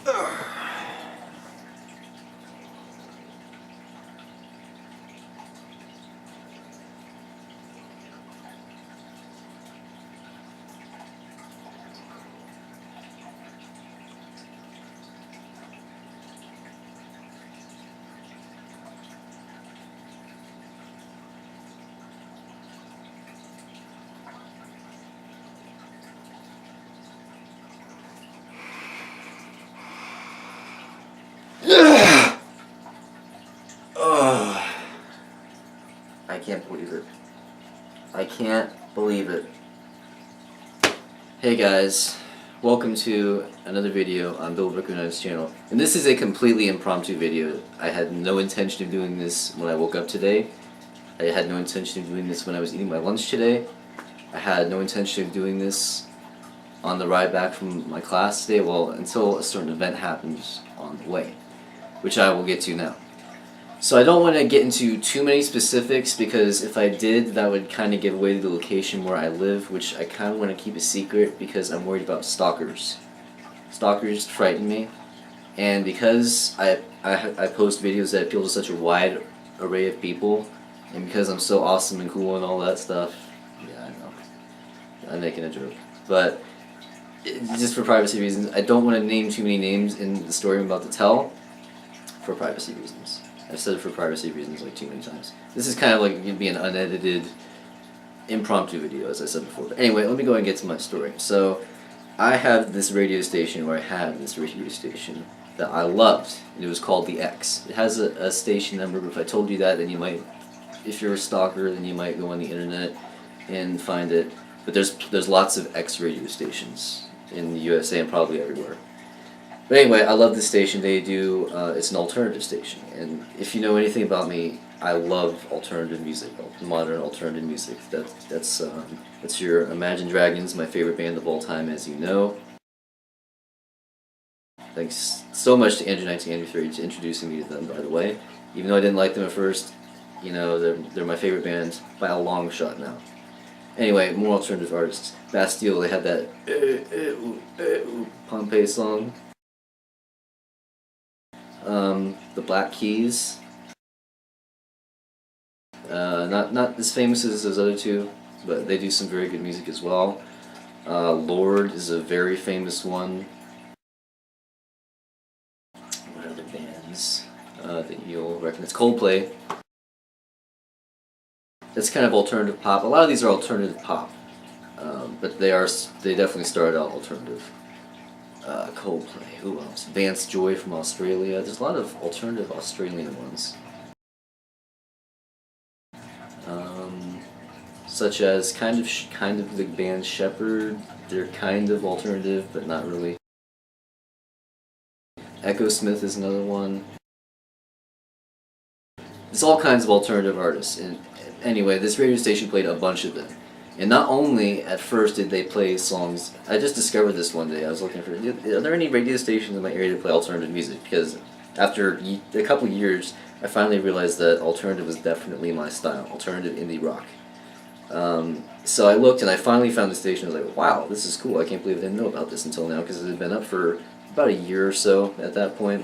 I can't believe it. I can't believe it. Hey guys, welcome to another video on Bill Brickernight's channel. And this is a completely impromptu video. I had no intention of doing this when I woke up today. I had no intention of doing this when I was eating my lunch today. I had no intention of doing this on the ride back from my class today, well, until a certain event happens on the way, which I will get to now. So I don't want to get into too many specifics, because if I did, that would kind of give away the location where I live, which I kind of want to keep a secret because I'm worried about stalkers. Stalkers frighten me, and because I post videos that appeal to such a wide array of people, and because I'm so awesome and cool and all that stuff, yeah, I know, I'm making a joke, but just for privacy reasons, I don't want to name too many names in the story I'm about to tell, for privacy reasons. I've said it for privacy reasons like too many times. This is kind of like going to be an unedited, impromptu video, as I said before. But anyway, let me go and get to my story. So, I have this radio station, or I had this radio station, that I loved. And it was called The X. It has a station number, but if I told you that, then you might, if you're a stalker, then you might go on the internet and find it. But there's lots of X radio stations in the USA and probably everywhere. But anyway, I love this station. They do, it's an alternative station, and if you know anything about me, I love alternative music, modern alternative music. That's your Imagine Dragons, my favorite band of all time, as you know. Thanks so much to Andrew 1993 to introducing me to them, by the way. Even though I didn't like them at first, you know, they're my favorite band by a long shot now. Anyway, more alternative artists. Bastille, they had that Pompeii song. The Black Keys, not as famous as those other two, but they do some very good music as well. Lord is a very famous one. What other bands that you'll recognize? Coldplay. That's kind of alternative pop. A lot of these are alternative pop, but they definitely started out alternative. Coldplay, who else? Vance Joy from Australia. There's a lot of alternative Australian ones. Such as kind of the band Shepherd. They're kind of alternative, but not really. Echo Smith is another one. There's all kinds of alternative artists. And anyway, this radio station played a bunch of them. And not only at first did they play songs, I just discovered this one day. I was looking for, are there any radio stations in my area that play alternative music? Because after a couple years, I finally realized that alternative was definitely my style, alternative indie rock. So I looked and I finally found the station. I was like, wow, this is cool. I can't believe I didn't know about this until now, because it had been up for about a year or so at that point.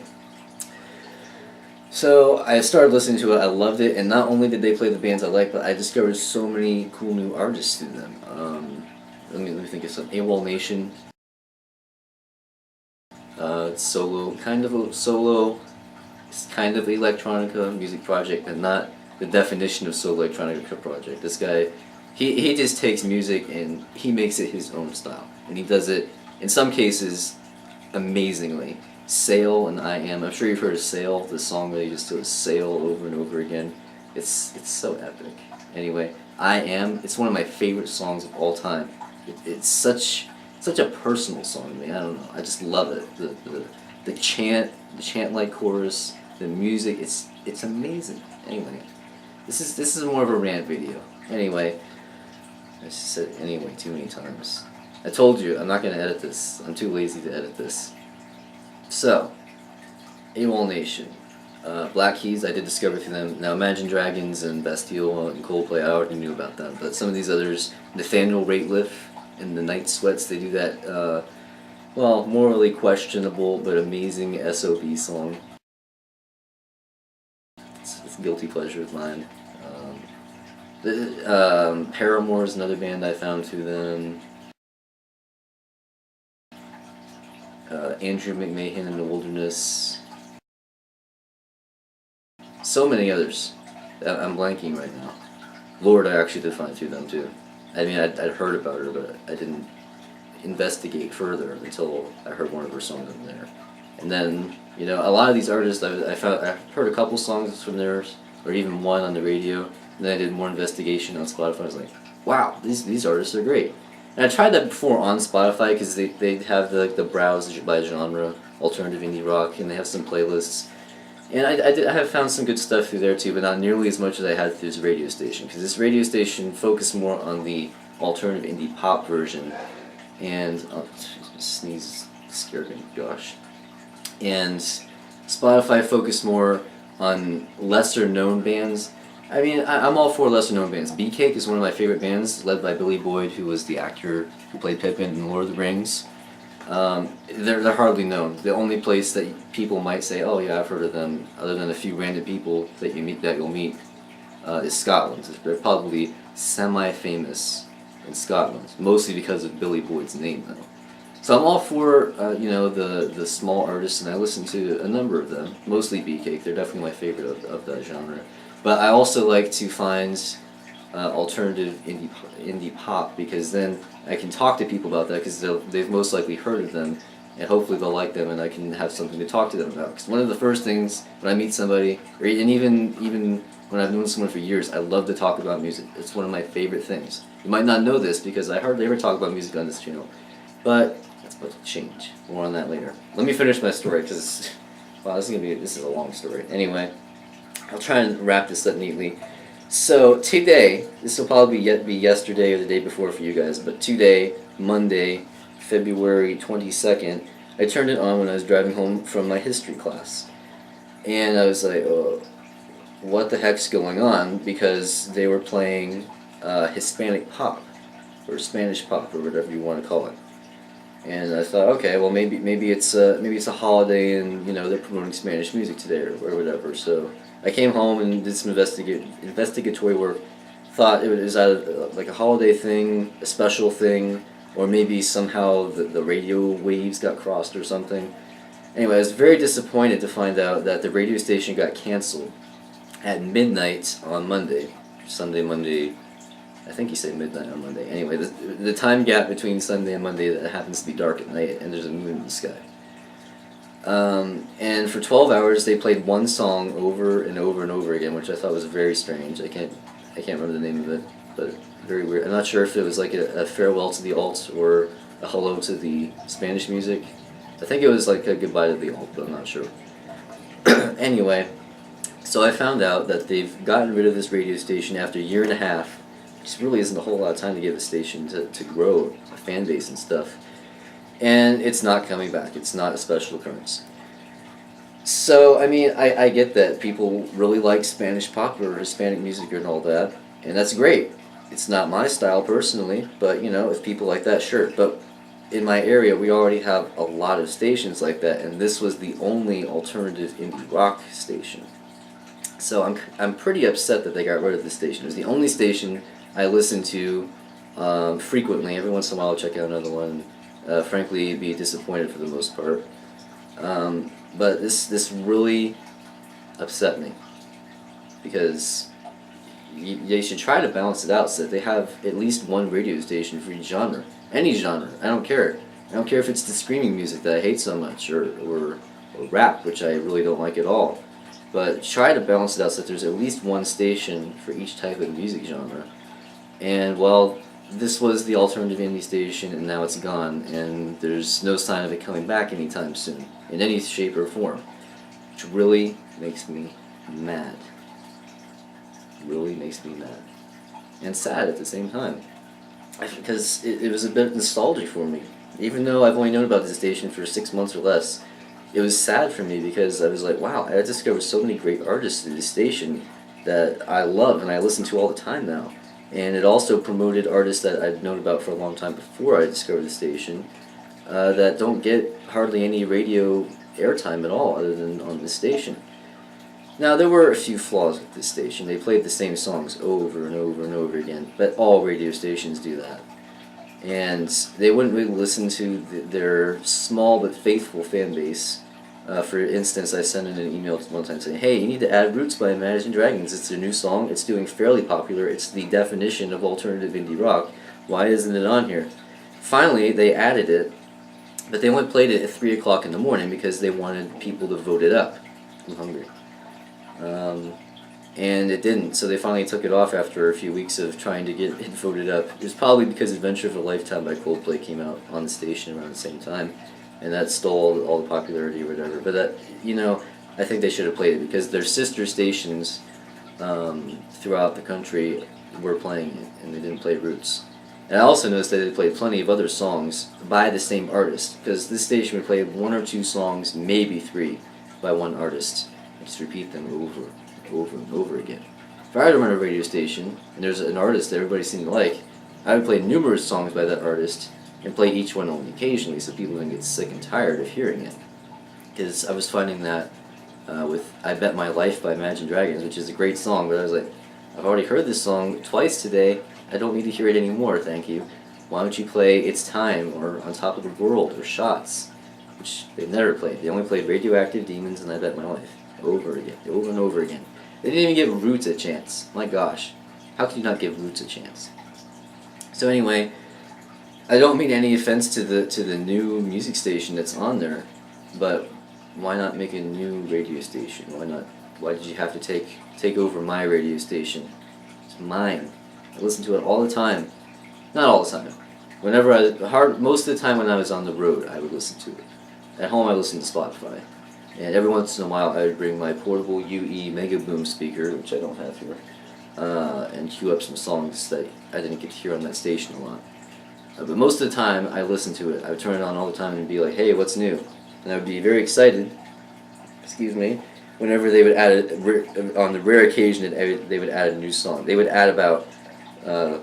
So I started listening to it, I loved it, and not only did they play the bands I liked, but I discovered so many cool new artists through them. Let me think of some. AWOL Nation. It's kind of electronica music project, but not the definition of solo electronica project. This guy, he just takes music and he makes it his own style, and he does it in some cases amazingly. Sail and I Am. I'm sure you've heard of Sail, the song where he just does Sail over and over again. It's so epic. Anyway, I Am, it's one of my favorite songs of all time. It's such a personal song to me. I don't know. I just love it. The chant-like chorus, the music, it's amazing. Anyway, this is more of a rant video. Anyway, I just said anyway too many times. I told you I'm not going to edit this. I'm too lazy to edit this. So, AWOL Nation, Black Keys, I did discover through them. Now, Imagine Dragons and Bastille and Coldplay, I already knew about them, but some of these others, Nathaniel Rateliff and the Night Sweats, they do that well, morally questionable but amazing SOB song. It's a guilty pleasure of mine. Paramore is another band I found through them. Andrew McMahon in the Wilderness. So many others. I'm blanking right now. Lord, I actually did find through them too. I mean, I'd heard about her, but I didn't investigate further until I heard one of her songs on there. And then, you know, a lot of these artists, I heard a couple songs from theirs, or even one on the radio. And then I did more investigation on Spotify. I was like, wow, these artists are great. And I tried that before on Spotify because they have the browse by genre, alternative indie rock, and they have some playlists. And I have found some good stuff through there too, but not nearly as much as I had through this radio station. Because this radio station focused more on the alternative indie pop version. And, oh, sneeze scared me, gosh. And Spotify focused more on lesser known bands. I mean, I'm all for lesser known bands. Beefcake is one of my favorite bands, led by Billy Boyd, who was the actor who played Pippin in Lord of the Rings. They're hardly known. The only place that people might say, "Oh yeah, I've heard of them," other than a few random people that you'll meet, is Scotland. They're probably semi-famous in Scotland, mostly because of Billy Boyd's name, though. So I'm all for the small artists, and I listen to a number of them. Mostly Beefcake. They're definitely my favorite of that genre. But I also like to find alternative indie pop, because then I can talk to people about that because they've most likely heard of them, and hopefully they'll like them, and I can have something to talk to them about. Because one of the first things when I meet somebody, and even when I've known someone for years, I love to talk about music. It's one of my favorite things. You might not know this because I hardly ever talk about music on this channel, but that's about to change. More on that later. Let me finish my story because wow, this is a long story. Anyway, I'll try and wrap this up neatly. So today, this will probably be yesterday or the day before for you guys, but today, Monday, February 22nd, I turned it on when I was driving home from my history class. And I was like, oh, what the heck's going on? Because they were playing Hispanic pop, or Spanish pop, or whatever you want to call it. And I thought, okay, well maybe it's a holiday, and they're promoting Spanish music today or whatever. So I came home and did some investigatory work. Thought it was either like a holiday thing, a special thing, or maybe somehow the radio waves got crossed or something. Anyway, I was very disappointed to find out that the radio station got canceled at midnight on Monday. Monday. I think you say midnight on Monday. Anyway, the time gap between Sunday and Monday, that happens to be dark at night, and there's a moon in the sky. And for 12 hours, they played one song over and over and over again, which I thought was very strange. I can't remember the name of it, but very weird. I'm not sure if it was like a farewell to the alt or a hello to the Spanish music. I think it was like a goodbye to the alt, but I'm not sure. Anyway, so I found out that they've gotten rid of this radio station after a year and a half. Just really isn't a whole lot of time to give a station to grow a fan base and stuff. And it's not coming back. It's not a special occurrence. So, I mean, I get that people really like Spanish pop or Hispanic music and all that, and that's great. It's not my style personally, but, if people like that, sure. But in my area, we already have a lot of stations like that, and this was the only alternative indie rock station. So I'm pretty upset that they got rid of this station. It was the only station I listen to frequently. Every once in a while I'll check out another one. Frankly, be disappointed for the most part. But this really upset me, because they should try to balance it out so that they have at least one radio station for each genre. Any genre, I don't care. I don't care if it's the screaming music that I hate so much, or rap, which I really don't like at all. But try to balance it out so that there's at least one station for each type of music genre. And well, this was the alternative indie station, and now it's gone, and there's no sign of it coming back anytime soon, in any shape or form, which really makes me mad. Really makes me mad. And sad at the same time, because it was a bit nostalgic for me. Even though I've only known about this station for 6 months or less, it was sad for me because I was like, wow, I discovered so many great artists through this station that I love and I listen to all the time now. And it also promoted artists that I'd known about for a long time before I discovered the station. that don't get hardly any radio airtime at all other than on this station. Now, there were a few flaws with this station. They played the same songs over and over and over again, but all radio stations do that. And they wouldn't really listen to their small but faithful fan base. For instance, I sent in an email one time saying, hey, you need to add Roots by Imagine Dragons. It's their new song. It's doing fairly popular. It's the definition of alternative indie rock. Why isn't it on here? Finally, they added it, but they only played it at 3 o'clock in the morning because they wanted people to vote it up. I'm hungry. And it didn't, so they finally took it off after a few weeks of trying to get it voted up. It was probably because Adventure of a Lifetime by Coldplay came out on the station around the same time, and that stole all the popularity or whatever. But that, I think they should have played it because their sister stations throughout the country were playing it, and they didn't play Roots. And I also noticed that they played plenty of other songs by the same artist, because this station would play 1 or 2 songs, maybe 3, by one artist. I just repeat them over and over again. If I were to run a radio station, and there's an artist that everybody seemed to like, I would play numerous songs by that artist, and play each one only occasionally so people don't get sick and tired of hearing it. Because I was finding that with I Bet My Life by Imagine Dragons, which is a great song, but I was like, I've already heard this song twice today, I don't need to hear it anymore, thank you. Why don't you play It's Time, or On Top of the World, or Shots, which they've never played. They only played Radioactive Demons and I Bet My Life, over again, over and over again. They didn't even give Roots a chance. My gosh, how could you not give Roots a chance? So anyway, I don't mean any offense to the new music station that's on there, but why not make a new radio station? Why not? Why did you have to take over my radio station? It's mine. I listen to it all the time. Not all the time. Most of the time when I was on the road, I would listen to it. At home, I listened to Spotify. And every once in a while, I would bring my portable UE Mega Boom speaker, which I don't have here, and cue up some songs that I didn't get to hear on that station a lot. But most of the time, I listened to it. I would turn it on all the time and be like, hey, what's new? And I would be very excited, whenever they would add on the rare occasion that they would add a new song. They would add about, They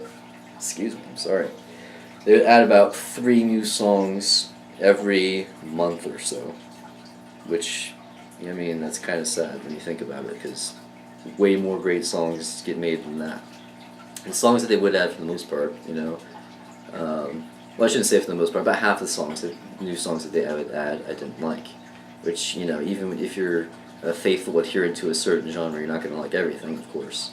would add about 3 new songs every month or so. Which, that's kind of sad when you think about it, because way more great songs get made than that. And songs that they would add for the most part, I shouldn't say for the most part, about half the songs, the new songs that they would add, I didn't like. Which, even if you're a faithful adherent to a certain genre, you're not going to like everything, of course.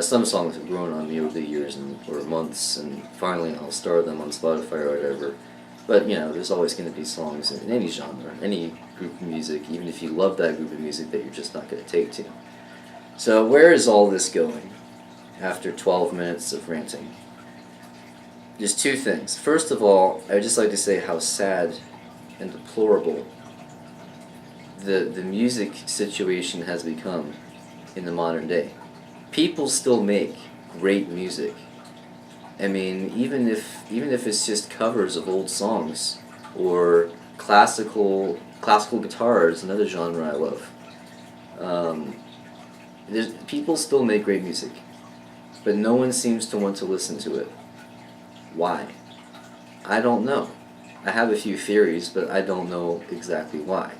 Some songs have grown on me over the years or months, and finally I'll star them on Spotify or whatever. But, there's always going to be songs in any genre, any group of music, even if you love that group of music, that you're just not going to take to. So where is all this going after 12 minutes of ranting? Just 2 things. First of all, I would just like to say how sad and deplorable the music situation has become in the modern day. People still make great music. I mean, even if it's just covers of old songs, or classical guitar is another genre I love. People still make great music, but no one seems to want to listen to it. Why? I don't know. I have a few theories, but I don't know exactly why.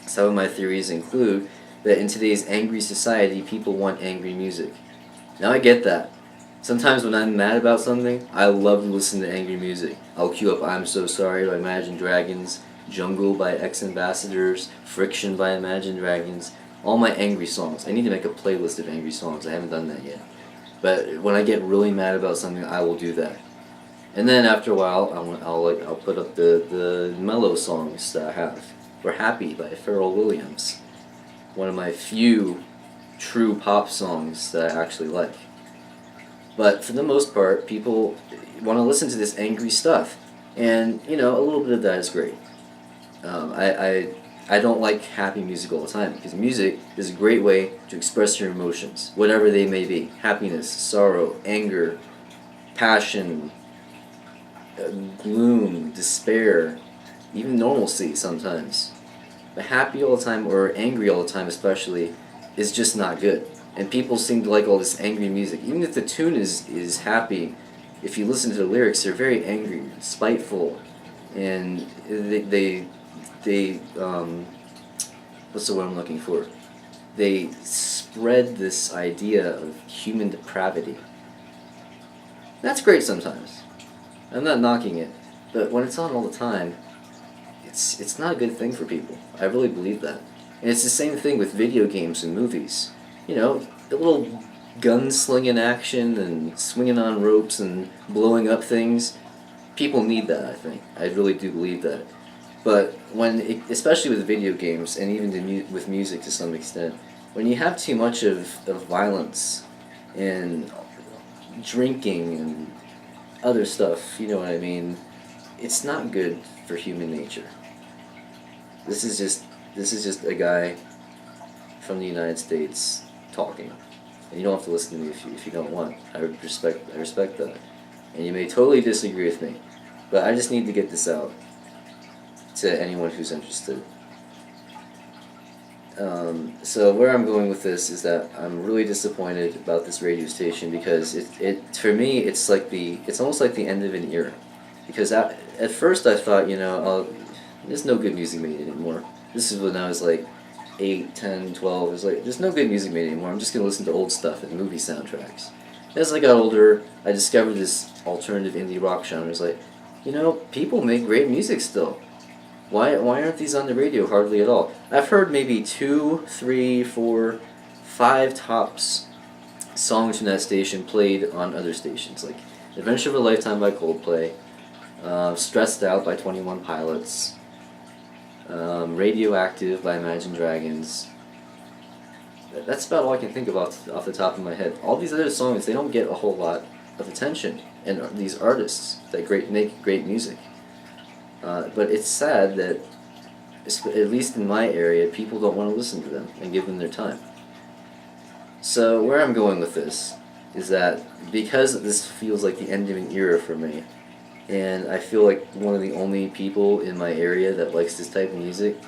Some of my theories include that in today's angry society, people want angry music. Now I get that. Sometimes when I'm mad about something, I love to listen to angry music. I'll cue up I'm So Sorry by Imagine Dragons, Jungle by Ex-Ambassadors, Friction by Imagine Dragons, all my angry songs. I need to make a playlist of angry songs. I haven't done that yet. But when I get really mad about something, I will do that. And then after a while, I'll put up the mellow songs that I have. We're Happy by Pharrell Williams, one of my few true pop songs that I actually like. But for the most part, people want to listen to this angry stuff, and a little bit of that is great. I don't like happy music all the time, because music is a great way to express your emotions, whatever they may be: happiness, sorrow, anger, passion, gloom, despair, even normalcy sometimes. But happy all the time, or angry all the time especially, is just not good. And people seem to like all this angry music. Even if the tune is happy, if you listen to the lyrics, they're very angry, spiteful, and they what's the word I'm looking for? They spread this idea of human depravity. That's great sometimes. I'm not knocking it, but when it's on all the time, it's not a good thing for people. I really believe that. And it's the same thing with video games and movies. You know, the little gunslinging action and swinging on ropes and blowing up things. People need that, I think. I really do believe that. But especially with video games and even with music to some extent, when you have too much of violence and drinking and other stuff, you know what I mean, it's not good for human nature. This is just a guy from the United States talking. And you don't have to listen to me if you don't want. I respect that. And you may totally disagree with me, but I just need to get this out to anyone who's interested. So where I'm going with this is that I'm really disappointed about this radio station because it for me it's almost like the end of an era. Because at first I thought, there's no good music made anymore. This is when I was like 8, 10, 12. It was like, there's no good music made anymore. I'm just going to listen to old stuff and movie soundtracks. As I got older, I discovered this alternative indie rock genre. It's like, people make great music still. Why aren't these on the radio hardly at all? I've heard maybe 2, 3, 4, 5 tops songs from that station played on other stations, like Adventure of a Lifetime by Coldplay, Stressed Out by 21 Pilots, Radioactive by Imagine Dragons. That's about all I can think of off the top of my head. All these other songs, they don't get a whole lot of attention, and these artists that make great music. But it's sad that, at least in my area, people don't want to listen to them and give them their time. So where I'm going with this is that because this feels like the end of an era for me, and I feel like one of the only people in my area that likes this type of music,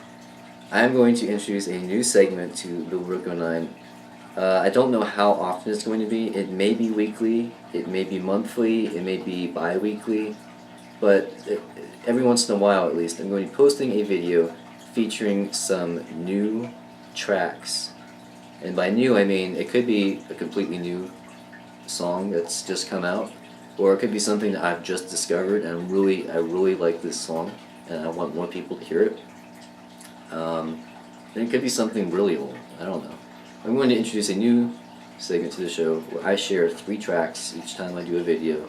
I'm going to introduce a new segment to the Brooklyn 09. I don't know how often it's going to be. It may be weekly, it may be monthly, it may be bi-weekly, but every once in a while at least, I'm going to be posting a video featuring some new tracks. And by new, I mean it could be a completely new song that's just come out, or it could be something that I've just discovered and I really like this song and I want more people to hear it. And it could be something really old. I don't know. I'm going to introduce a new segment to the show where I share 3 tracks each time I do a video,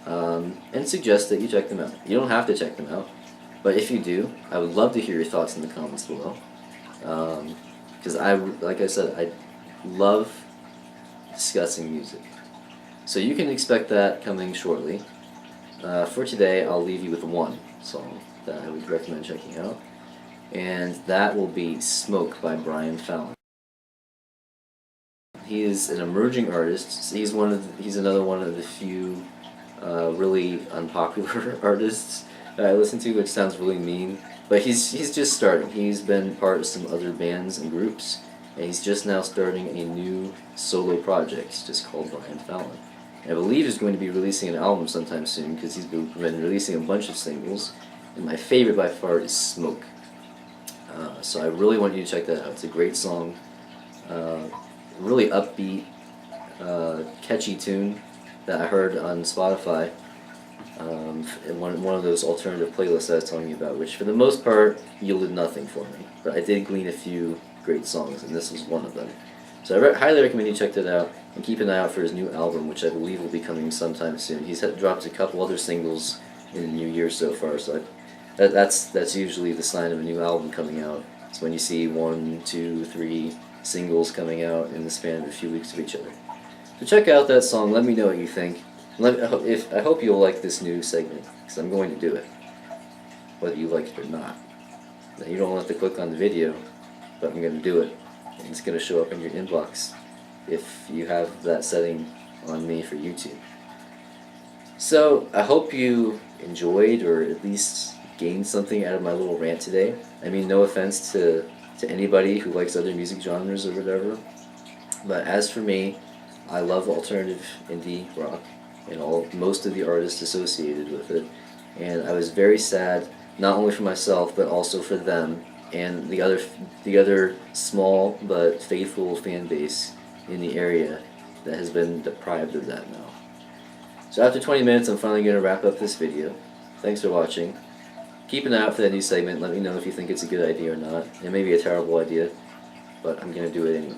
and suggest that you check them out. You don't have to check them out, but if you do, I would love to hear your thoughts in the comments below. Because like I said, I love discussing music. So you can expect that coming shortly. For today, I'll leave you with one song that I would recommend checking out, and that will be Smoke by Brian Fallon. He is an emerging artist. He's another one of the few really unpopular artists that I listen to, which sounds really mean. But he's just starting. He's been part of some other bands and groups, and he's just now starting a new solo project just called Brian Fallon. And I believe he's going to be releasing an album sometime soon because he's been releasing a bunch of singles, and my favorite by far is Smoke. So I really want you to check that out. It's a great song, really upbeat, catchy tune that I heard on Spotify, in one of those alternative playlists I was telling you about, which for the most part yielded nothing for me, but I did glean a few great songs, and this was one of them. So I highly recommend you check that out, and keep an eye out for his new album, which I believe will be coming sometime soon. He's dropped a couple other singles in the new year so far, so that's usually the sign of a new album coming out. It's when you see 1, 2, 3 singles coming out in the span of a few weeks of each other. So check out that song, let me know what you think. I hope you'll like this new segment, because I'm going to do it, whether you like it or not. Now, you don't have to click on the video, but I'm going to do it, and it's going to show up in your inbox if you have that setting on me for YouTube. So I hope you enjoyed, or at least gained something out of my little rant today. I mean, no offense to anybody who likes other music genres or whatever, but as for me, I love alternative indie rock and most of the artists associated with it, and I was very sad, not only for myself but also for them and the other small but faithful fan base in the area that has been deprived of that now. So after 20 minutes, I'm finally going to wrap up this video. Thanks for watching. Keep an eye out for that new segment. Let me know if you think it's a good idea or not. It may be a terrible idea, but I'm going to do it anyway.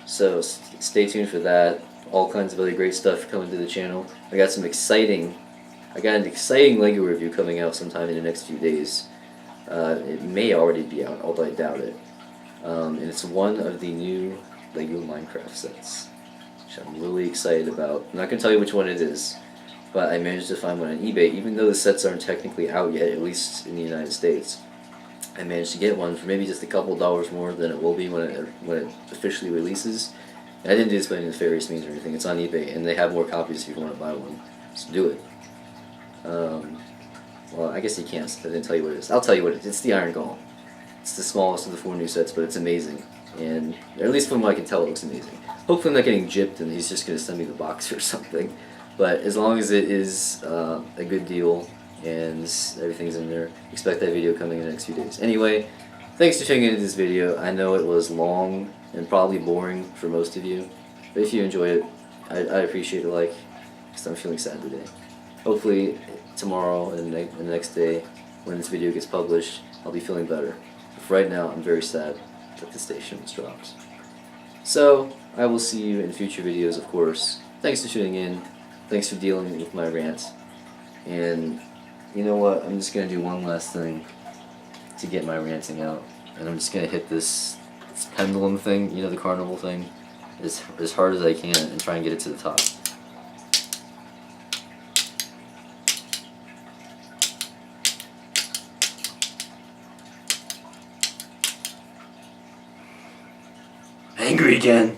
So stay tuned for that. All kinds of other great stuff coming to the channel. I got an exciting LEGO review coming out sometime in the next few days. It may already be out, although I doubt it. And it's one of the new LEGO Minecraft sets, which I'm really excited about. I'm not going to tell you which one it is, but I managed to find one on eBay. Even though the sets aren't technically out yet, at least in the United States, I managed to get one for maybe just a couple dollars more than it will be when it officially releases. And I didn't do this by any nefarious means or anything. It's on eBay, and they have more copies if you want to buy one. So do it. Well, I guess you can't. I didn't tell you what it is. I'll tell you what it is. It's the Iron Golem. It's the smallest of the 4 new sets, but it's amazing. And at least from what I can tell, it looks amazing. Hopefully I'm not getting gypped and he's just going to send me the box or something. But as long as it is a good deal and everything's in there, expect that video coming in the next few days. Anyway, thanks for tuning into this video. I know it was long and probably boring for most of you, but if you enjoyed it, I appreciate a like, because I'm feeling sad today. Hopefully tomorrow and the next day, when this video gets published, I'll be feeling better. But for right now, I'm very sad that the station was dropped. So, I will see you in future videos, of course. Thanks for tuning in. Thanks for dealing with my rant. And you know what? I'm just going to do one last thing to get my ranting out. And I'm just going to hit this pendulum thing, you know, the carnival thing, as hard as I can and try and get it to the top. Angry again.